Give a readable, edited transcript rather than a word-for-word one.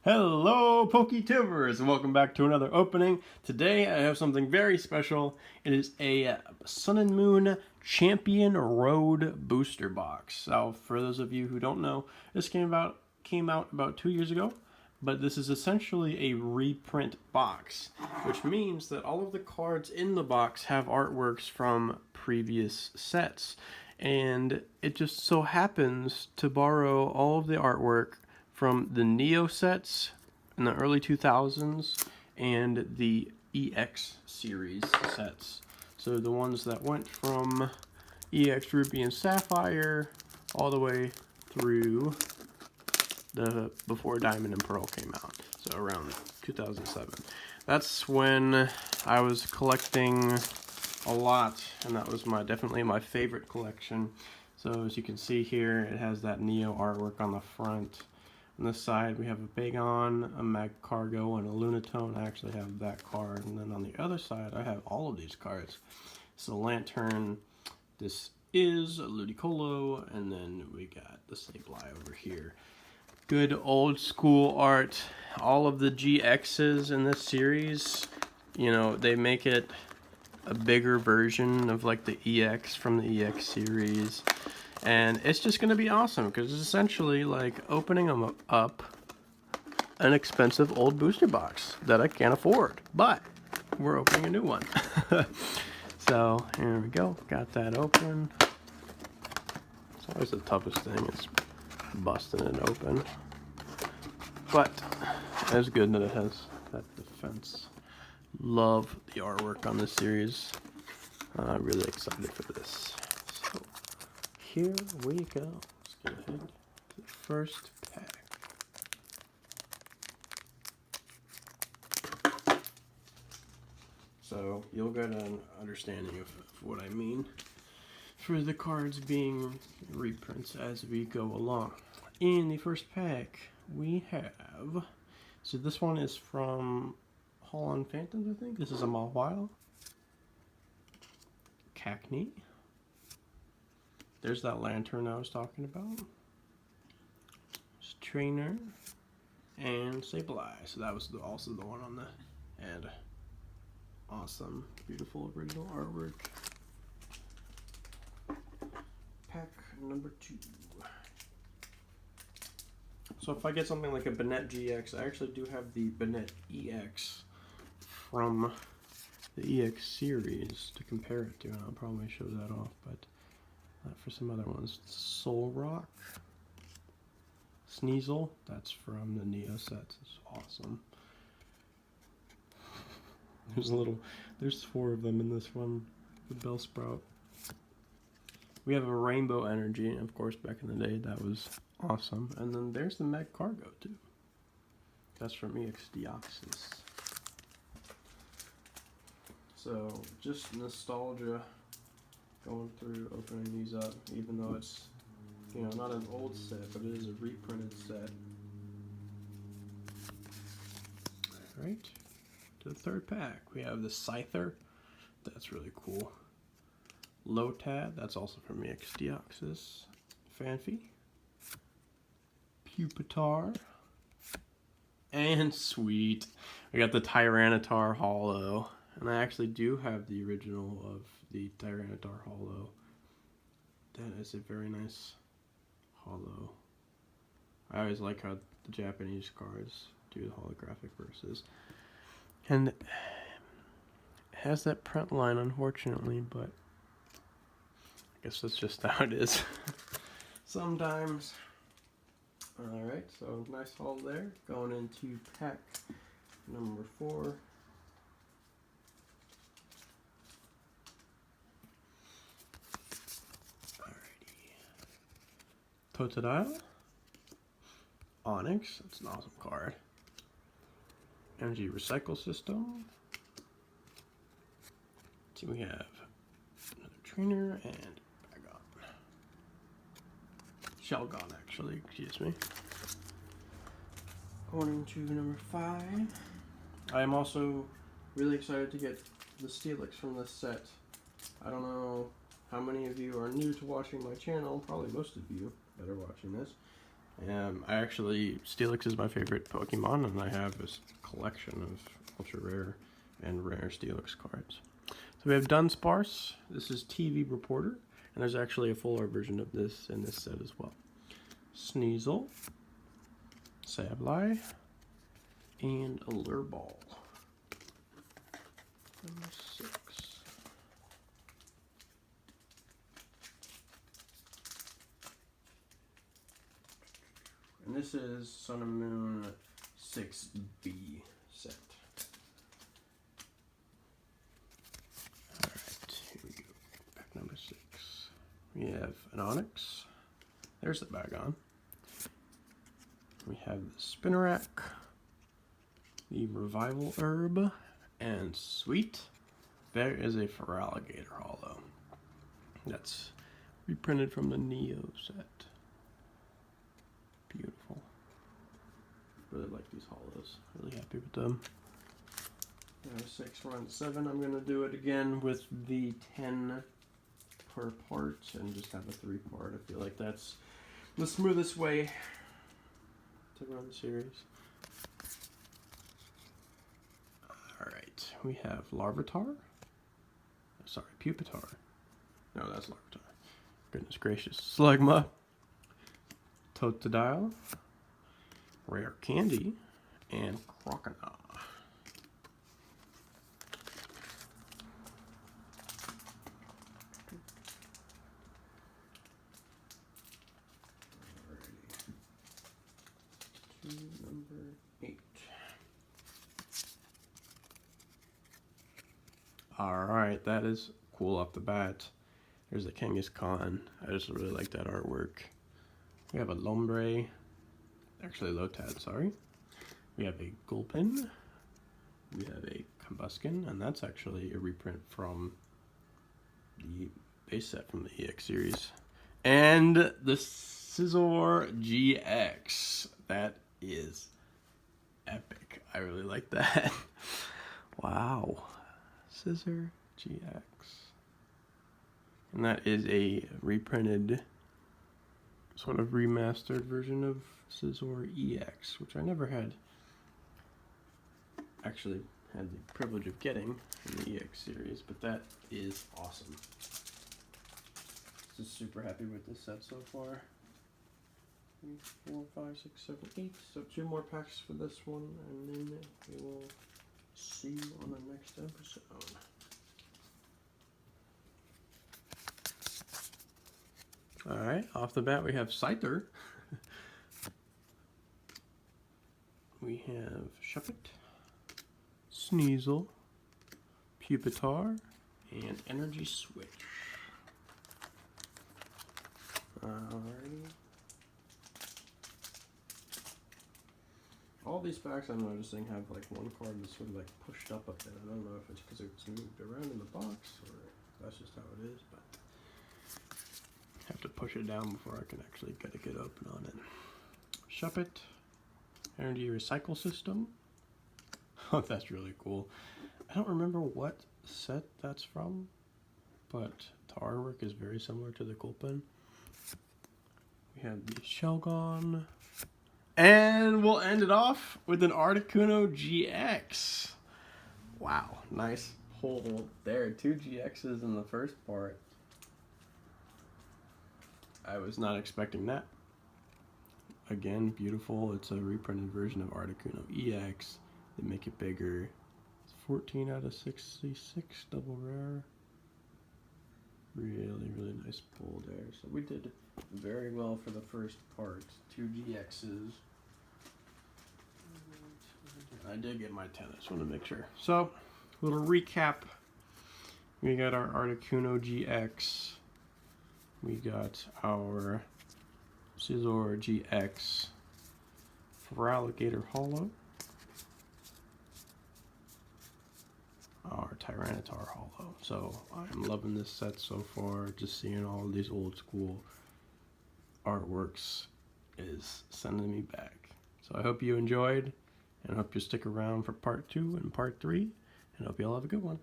Hello, PokeTubers, and welcome back to another opening. Today I have something very special. It is a Sun and Moon Champion Road booster box. So, for those of you who don't know, this came out about 2 years ago, but this is essentially a reprint box, which means that all of the cards in the box have artworks from previous sets, and it just so happens to borrow all of the artwork from the Neo sets in the early 2000s and the EX series sets. So the ones that went from EX Ruby and Sapphire all the way through the before Diamond and Pearl came out. So around 2007. That's when I was collecting a lot, and that was definitely my favorite collection. So as you can see here, it has that Neo artwork on the front. On this side, we have a Bagon, a Magcargo, and a Lunatone. I actually have that card. And then on the other side, I have all of these cards. So Lantern, this is a Ludicolo, and then we got the Sableye over here. Good old school art. All of the GXs in this series, you know, they make it a bigger version of like the EX from the EX series. And it's just going to be awesome because it's essentially like opening them up an expensive old booster box that I can't afford. But we're opening a new one. So here we go. Got that open. It's always the toughest thing. It's busting it open. But it's good that it has that defense. Love the artwork on this series. Really excited for this. So here we go. Let's get ahead to the first pack. So you'll get an understanding of what I mean for the cards being reprints as we go along. In the first pack, we have, so this one is from Hall on Phantoms, I think. This is a Mawile, Cacnea. There's that Lantern I was talking about. Trainer and Sableye. So that was also the one on the end. Awesome, beautiful original artwork. Pack number 2. So if I get something like a Banette GX, I actually do have the Banette EX from the EX series to compare it to, and I'll probably show that off, but for some other ones. Solrock, Sneasel, that's from the Neo sets. It's awesome. There's 4 of them in this one. The Bellsprout. We have a Rainbow Energy, and of course back in the day that was awesome. And then there's the Magcargo too. That's from EX Deoxys. So just nostalgia going through opening these up, even though it's, you know, not an old set, but it is a reprinted set. Alright, to the third pack, we have the Scyther. That's really cool. Lotad, that's also from EX Deoxys. Phanpy. Pupitar. And sweet, we got the Tyranitar Holo. And I actually do have the original of the Tyranitar Holo. That is a very nice holo. I always like how the Japanese cards do the holographic versus. And it has that print line, unfortunately, but I guess that's just how it is sometimes. Alright, so nice haul there. Going into pack number 4. Totodile, Onyx, that's an awesome card. Energy Recycle System. So we have another Trainer and Bagon. Shelgon, actually, excuse me. Going into number 5. I am also really excited to get the Steelix from this set. I don't know how many of you are new to watching my channel, probably most of you that are watching this, Steelix is my favorite Pokemon, and I have this collection of ultra rare and rare Steelix cards. So we have Dunsparce. This is TV Reporter, and there's actually a fuller version of this in this set as well. Sneasel, Sableye, and Lurball. Number 6. And this is Sun and Moon 6B set. Alright, here we go. Pack number 6. We have an Onix. There's the Bagon. We have the Spinarak, the Revival Herb, and sweet, there is a Feraligatr holo. That's reprinted from the Neo set. Beautiful. Really like these holos. Really happy with them. There are 6, we're on 7. I'm going to do it again with the 10 per part and just have a 3-part. I feel like that's the smoothest way to run the series. Alright, we have Larvitar. Sorry, Pupitar. No, that's Larvitar. Goodness gracious. Slugma. Totodile. Rare Candy. And Croconaw. Number 8. Alright, that is cool off the bat. There's a Kangaskhan. I just really like that artwork. We have a Lombre. Actually, Lotad, sorry. We have a Gulpin. We have a Combuskin, and that's actually a reprint from the base set from the EX series. And the Scizor GX. That is epic. I really like that. Wow. Scizor GX. And that is a reprinted, sort of remastered version of Scizor EX, which I never had actually had the privilege of getting in the EX series, but that is awesome. Just super happy with this set so far. 3, 4, 5, 6, 7, 8. So 2 more packs for this one, and then we will see you on the next episode. Alright, off the bat we have Scyther. We have Shuppet, Sneasel, Pupitar, and Energy Switch. Alrighty. All these packs I'm noticing have like one card that's sort of like pushed up a bit. I don't know if it's because it's moved around in the box or that's just how it is, but I have to push it down before I can actually get a good open on it. Shuppet, Energy Recycle System. Oh, that's really cool. I don't remember what set that's from, but the artwork is very similar to the Gulpin. We have the Shelgon. And we'll end it off with an Articuno GX. Wow, nice pull there. 2 GXs in the first part. I was not expecting that. Again, beautiful. It's a reprinted version of Articuno EX. They make it bigger. It's 14 out of 66, double rare. Really, really nice pull there. So we did very well for the first part. 2 GXs. I did get my 10. I just want to make sure. So, little recap. We got our Articuno GX. We got our Scizor GX. Feraligatr holo. Our Tyranitar holo. So, I'm loving this set so far. Just seeing all of these old school artworks is sending me back. So, I hope you enjoyed. And I hope you stick around for part 2 and part 3. And I hope you all have a good one.